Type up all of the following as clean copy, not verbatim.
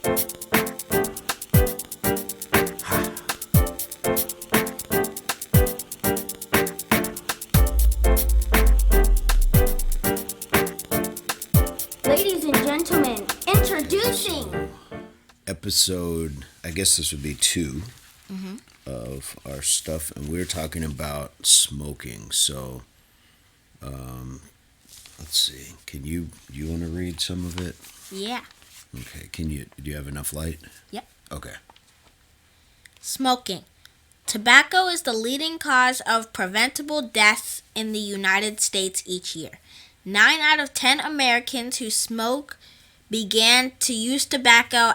Ladies and gentlemen, introducing Episode, I guess this would be 2 of our stuff, and we're talking about smoking. So, let's see. You want to read some of it? Yeah. Okay. Do you have enough light? Yep. Okay. Smoking. Tobacco is the leading cause of preventable deaths in the United States each year. 9 out of 10 Americans who smoke began to use tobacco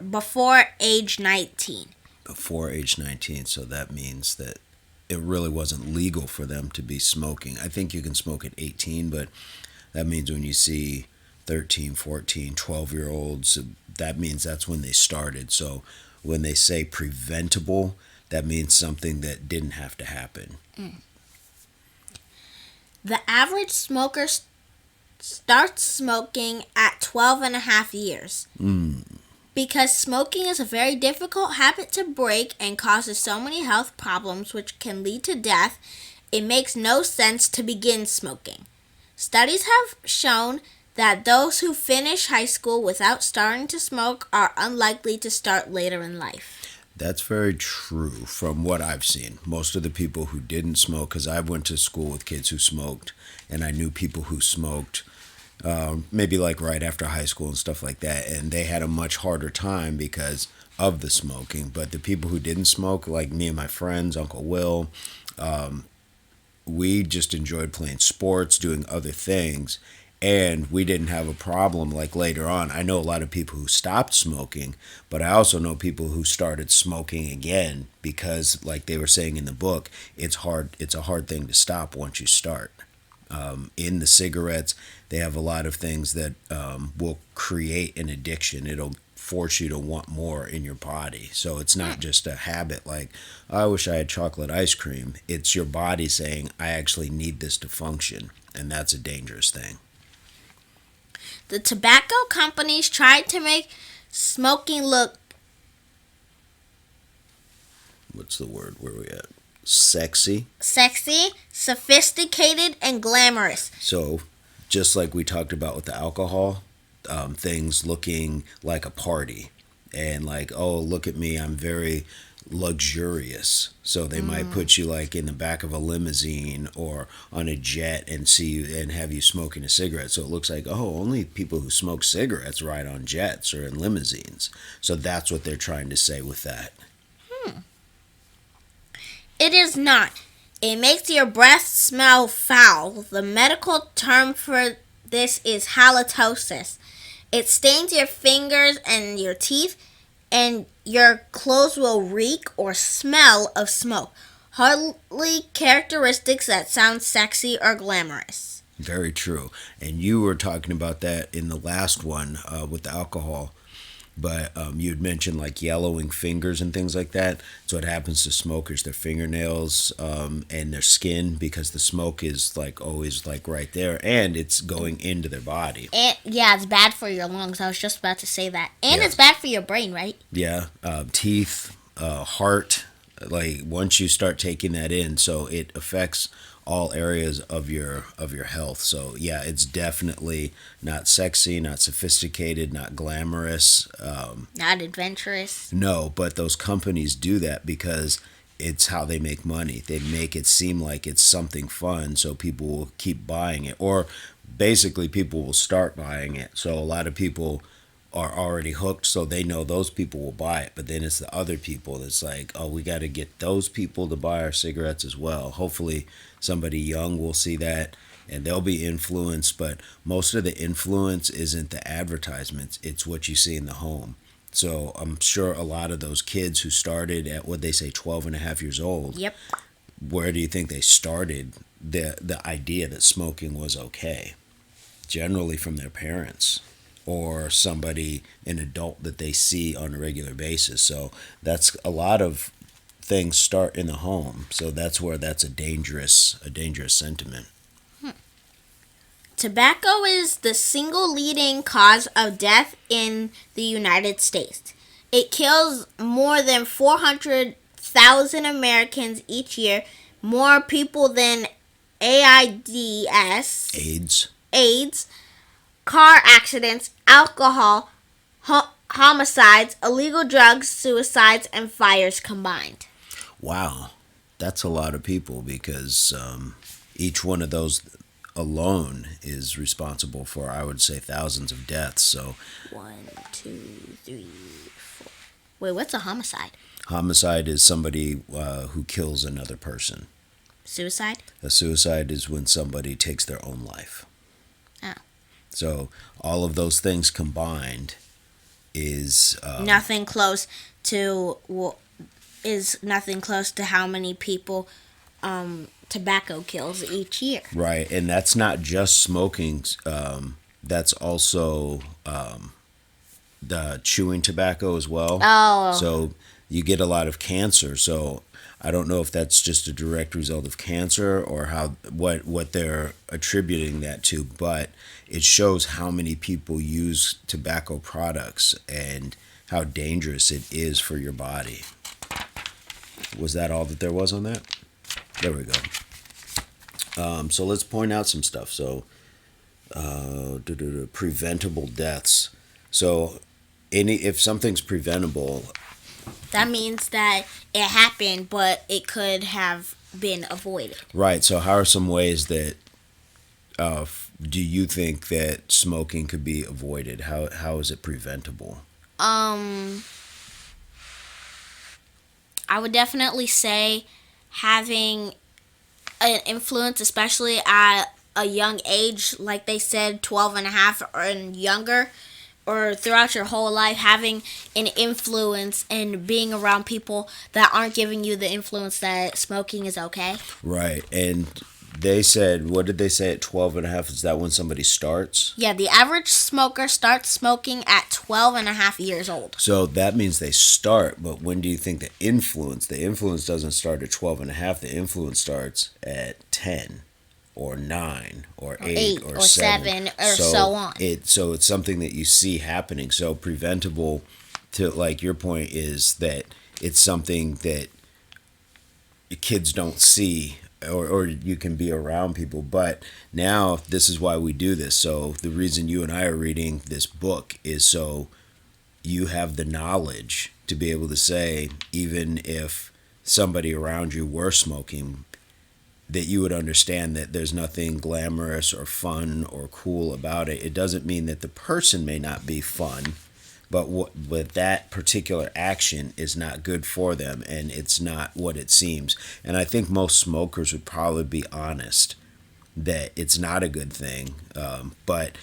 before age 19. Before age 19, so that means that it really wasn't legal for them to be smoking. I think you can smoke at 18, but that means when you see 13, 14, 12-year-olds, that means that's when they started. So when they say preventable, that means something that didn't have to happen. The average smoker starts smoking at 12 and a half years. Because smoking is a very difficult habit to break and causes so many health problems which can lead to death, it makes no sense to begin smoking. Studies have shown that those who finish high school without starting to smoke are unlikely to start later in life. That's very true from what I've seen. Most of the people who didn't smoke, because I went to school with kids who smoked, and I knew people who smoked maybe like right after high school and stuff like that, and they had a much harder time because of the smoking. But the people who didn't smoke, like me and my friends, Uncle Will, we just enjoyed playing sports, doing other things, and we didn't have a problem like later on. I know a lot of people who stopped smoking, but I also know people who started smoking again because, like they were saying in the book, it's a hard thing to stop once you start. In the cigarettes, they have a lot of things that will create an addiction. It'll force you to want more in your body. So it's not just a habit like, I wish I had chocolate ice cream. It's your body saying, I actually need this to function. And that's a dangerous thing. The tobacco companies tried to make smoking look What's the word? Where are we at? Sexy. sophisticated, and glamorous. So just like we talked about with the alcohol, things looking like a party and like, oh, look at me, I'm very luxurious. So they might put you like in the back of a limousine or on a jet and see you and have you smoking a cigarette. So it looks like, oh, only people who smoke cigarettes ride on jets or in limousines. So that's what they're trying to say with that. It is not. It makes your breath smell foul. The medical term for this is halitosis. It stains your fingers and your teeth, and your clothes will reek or smell of smoke. Hardly characteristics that sound sexy or glamorous. Very true. And you were talking about that in the last one with the alcohol. But you'd mentioned like yellowing fingers and things like that. So it happens to smokers, their fingernails and their skin, because the smoke is like always like right there and it's going into their body. And yeah, it's bad for your lungs. I was just about to say that. And Yeah. it's bad for your brain, right? Yeah, teeth, heart, like once you start taking that in, so it affects all areas of your health. So yeah, it's definitely not sexy, not sophisticated, not glamorous. Not adventurous. No, but those companies do that because it's how they make money. They make it seem like it's something fun, so people will keep buying it, or basically people will start buying it. So a lot of people are already hooked, so they know those people will buy it. But then it's the other people that's like, oh, we got to get those people to buy our cigarettes as well. Hopefully somebody young will see that and they'll be influenced. But most of the influence isn't the advertisements, it's what you see in the home. So I'm sure a lot of those kids who started at, what they say, 12 and a half years old, Yep. where do you think they started the idea that smoking was okay? Generally from their parents or somebody, an adult that they see on a regular basis. So that's a lot of things start in the home. So that's where that's a dangerous sentiment. Tobacco is the single leading cause of death in the United States. It kills more than 400,000 Americans each year, more people than AIDS, car accidents, alcohol, homicides, illegal drugs, suicides, and fires combined. Wow, that's a lot of people because each one of those alone is responsible for, I would say, thousands of deaths. So 1, 2, 3, 4. Wait, what's a homicide? Homicide is somebody who kills another person. Suicide? A suicide is when somebody takes their own life. Oh. So all of those things combined is nothing close to how many people tobacco kills each year. Right, and that's not just smoking. That's also the chewing tobacco as well. Oh. So you get a lot of cancer. So I don't know if that's just a direct result of cancer or what they're attributing that to, but it shows how many people use tobacco products and how dangerous it is for your body. Was that all that there was on that? There we go. So let's point out some stuff. So preventable deaths. So if something's preventable, that means that it happened, but it could have been avoided. Right. So how are some ways that do you think that smoking could be avoided? How is it preventable? I would definitely say having an influence, especially at a young age, like they said, 12 and a half and younger, or throughout your whole life, having an influence and being around people that aren't giving you the influence that smoking is okay. Right. And they said, what did they say at 12 and a half? Is that when somebody starts? Yeah, the average smoker starts smoking at 12 and a half years old. So that means they start, but when do you think the influence doesn't start at 12 and a half. The influence starts at 10 or 9 or 8 or 7 or so on. So it's something that you see happening. So preventable, to like your point, is that it's something that kids don't see, or you can be around people. But now this is why we do this. So the reason you and I are reading this book is so you have the knowledge to be able to say, even if somebody around you were smoking, that you would understand that there's nothing glamorous or fun or cool about it. It doesn't mean that the person may not be fun, but that particular action is not good for them, and it's not what it seems. And I think most smokers would probably be honest that it's not a good thing, but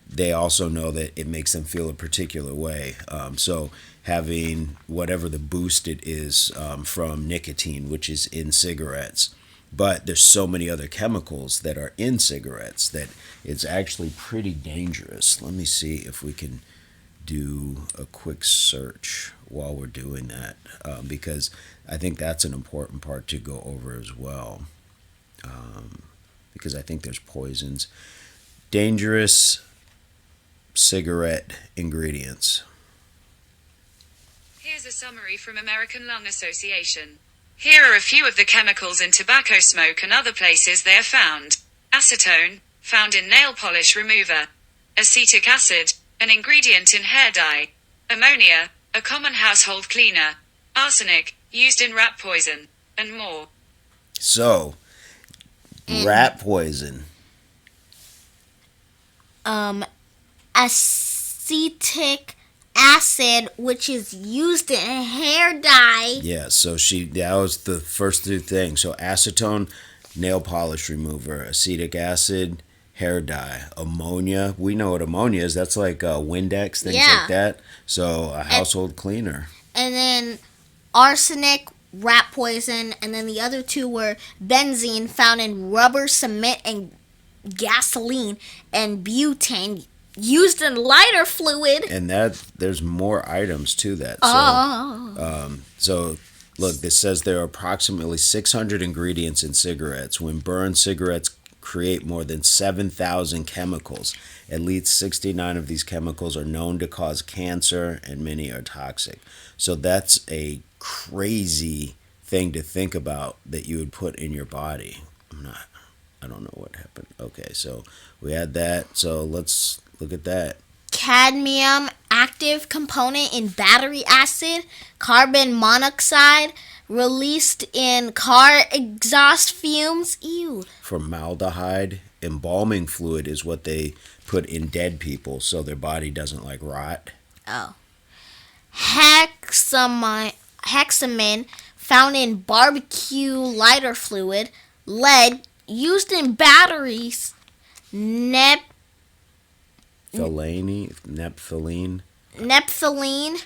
they also know that it makes them feel a particular way. So having whatever the boost it is from nicotine, which is in cigarettes, but there's so many other chemicals that are in cigarettes that it's actually pretty dangerous. Let me see if we can do a quick search while we're doing that, because I think that's an important part to go over as well, because I think there's poisons. Dangerous cigarette ingredients. Here's a summary from American Lung Association. Here are a few of the chemicals in tobacco smoke and other places they are found. Acetone, found in nail polish remover. Acetic acid, an ingredient in hair dye. Ammonia, a common household cleaner. Arsenic, used in rat poison, and more. So, rat poison. Acetic acid, which is used in hair dye. Yeah, so that was the first two things. So acetone, nail polish remover. Acetic acid, hair dye. Ammonia, we know what ammonia is. That's like Windex, things like that. So a household cleaner. And then arsenic, rat poison, and then the other two were benzene, found in rubber, cement, and gasoline, and butane, used in lighter fluid. And there's more items to that. So look, this says there are approximately 600 ingredients in cigarettes. When burned, cigarettes create more than 7,000 chemicals. At least 69 of these chemicals are known to cause cancer, and many are toxic. So that's a crazy thing to think about that you would put in your body. I don't know what happened. Okay, so we had that. So let's look at that. Cadmium, active component in battery acid, carbon monoxide, released in car exhaust fumes. Ew. Formaldehyde, embalming fluid is what they put in dead people so their body doesn't like rot. Oh. Hexamine, found in barbecue lighter fluid. Lead, used in batteries. Naphthalene. Nephthalene,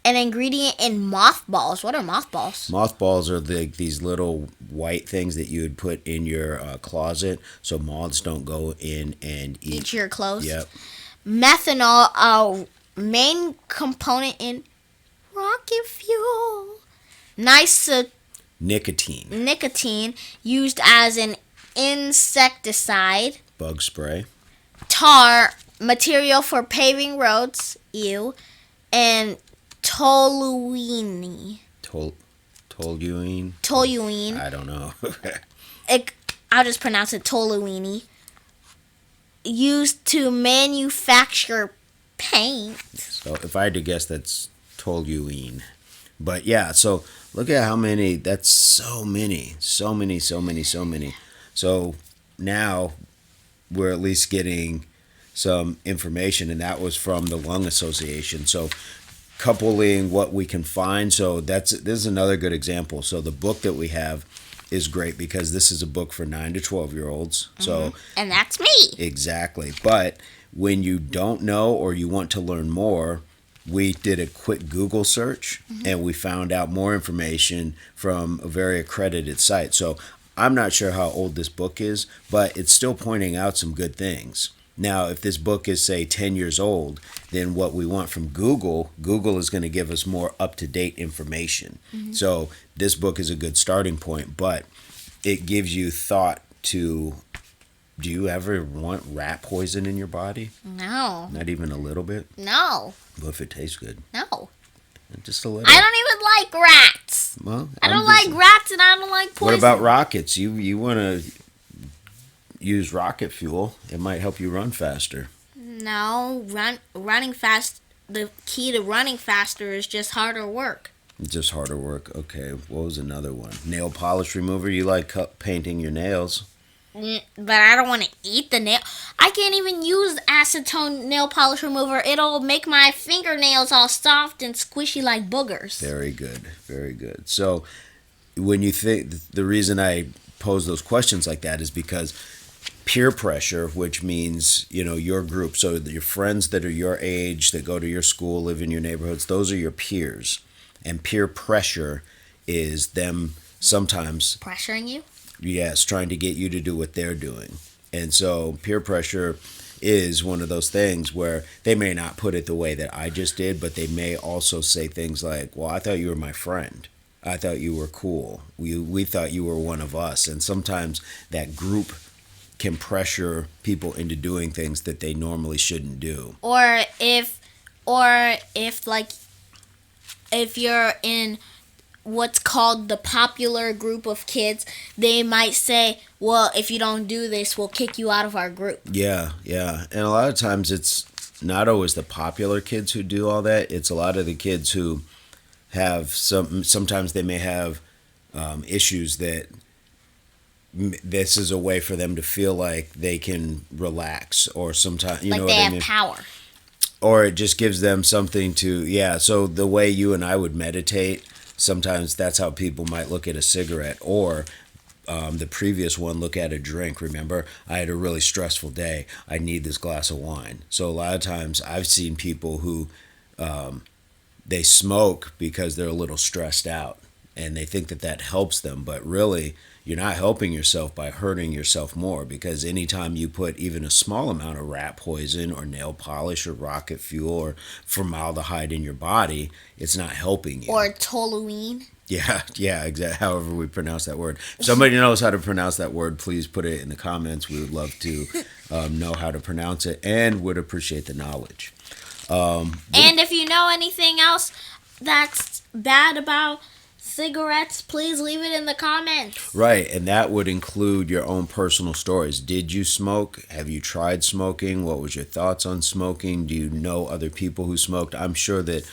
an ingredient in mothballs. What are mothballs? Mothballs are these little white things that you would put in your closet so moths don't go in and eat your clothes. Yep. Methanol, a main component in rocket fuel. Nicotine, used as an insecticide. Bug spray. Tar, material for paving roads. Ew. And toluene. Toluene? I don't know. I'll just pronounce it toluene. Used to manufacture paint. So if I had to guess, that's toluene. But yeah, so look at how many. That's so many. So now we're at least getting some information, and that was from the Lung Association. So coupling what we can find. So this is another good example. So the book that we have is great because this is a book for 9 to 12-year-olds. Mm-hmm. So and that's me. Exactly. But when you don't know or you want to learn more, we did a quick Google search, mm-hmm. and we found out more information from a very accredited site. So I'm not sure how old this book is, but it's still pointing out some good things. Now, if this book is, say, 10 years old, then what we want from Google is going to give us more up-to-date information. Mm-hmm. So this book is a good starting point, but it gives you thought to, do you ever want rat poison in your body? No. Not even a little bit? No. What if it tastes good? No. Just a little. I don't even like rats. Well, I don't like rats, and I don't like poison. What about rockets? You want to use rocket fuel. It might help you run faster. No, running fast. The key to running faster is just harder work. Just harder work. Okay. What was another one? Nail polish remover. You like painting your nails. But I don't want to eat the nail. I can't even use acetone nail polish remover. It'll make my fingernails all soft and squishy like boogers. Very good. Very good. So when you think, the reason I pose those questions like that is because peer pressure, which means, your group, so your friends that are your age, that go to your school, live in your neighborhoods, those are your peers. And peer pressure is them sometimes pressuring you? Yes, trying to get you to do what they're doing. And so peer pressure is one of those things where they may not put it the way that I just did, but they may also say things like, well, I thought you were my friend. I thought you were cool. We thought you were one of us. And sometimes that group can pressure people into doing things that they normally shouldn't do. Or if you're in what's called the popular group of kids, they might say, well, if you don't do this, we'll kick you out of our group. Yeah. And a lot of times it's not always the popular kids who do all that. It's a lot of the kids who have sometimes they may have issues that this is a way for them to feel like they can relax, or sometimes, like they have power. Or it just gives them something to, so the way you and I would meditate, sometimes that's how people might look at a cigarette, or the previous one, look at a drink. Remember, I had a really stressful day. I need this glass of wine. So a lot of times I've seen people who they smoke because they're a little stressed out, and they think that helps them. But really, you're not helping yourself by hurting yourself more, because anytime you put even a small amount of rat poison or nail polish or rocket fuel or formaldehyde in your body, it's not helping you. Or toluene. Yeah, exactly. However we pronounce that word. If somebody knows how to pronounce that word, please put it in the comments. We would love to know how to pronounce it and would appreciate the knowledge. And if you know anything else that's bad about cigarettes, please leave it in the comments. Right, and that would include your own personal stories. Did you smoke? Have you tried smoking? What was your thoughts on smoking? Do you know other people who smoked? I'm sure that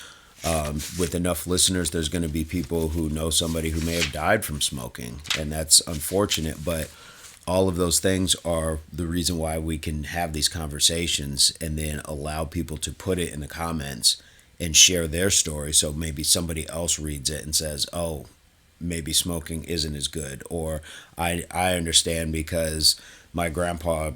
with enough listeners, there's going to be people who know somebody who may have died from smoking, and that's unfortunate. But all of those things are the reason why we can have these conversations and then allow people to put it in the comments and share their story. So maybe somebody else reads it and says, "Oh, maybe smoking isn't as good," or I understand because my grandpa,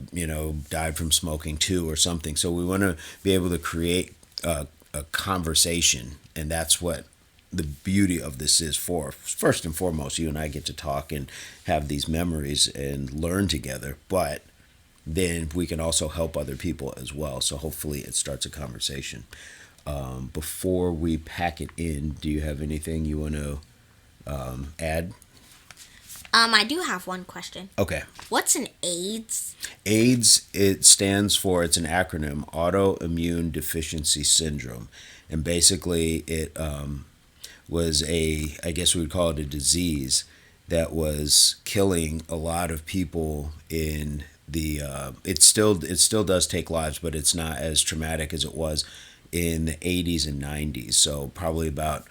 died from smoking too, or something. So we want to be able to create a conversation, and that's what the beauty of this is for. First and foremost, you and I get to talk and have these memories and learn together, but then we can also help other people as well. So hopefully it starts a conversation. Before we pack it in, do you have anything you want to add? I do have one question. Okay. What's an AIDS? AIDS, it's an acronym, Autoimmune Deficiency Syndrome. And basically it was I guess we would call it a disease that was killing a lot of people in the, it still does take lives, but it's not as traumatic as it was in the 80s and 90s. So probably about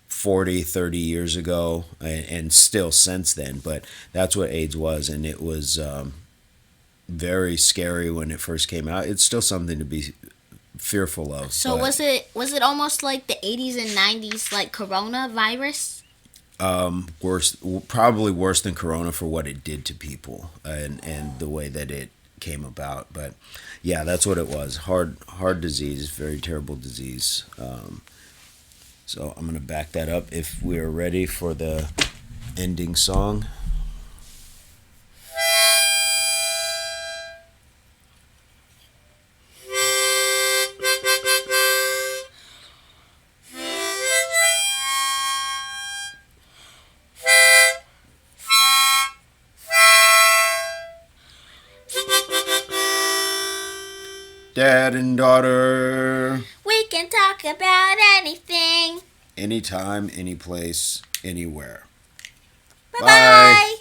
40, 30 years ago, and still since then. But that's what AIDS was, and it was very scary when it first came out. It's still something to be fearful of. So was it almost like the 80s and 90s, like coronavirus? Worse, probably worse than Corona for what it did to people and the way that it came about. But yeah, that's what it was. Hard disease, very terrible disease. So I'm going to back that up if we're ready for the ending song. Dad and daughter. We can talk about anything. Anytime, any place, anywhere. Bye-bye.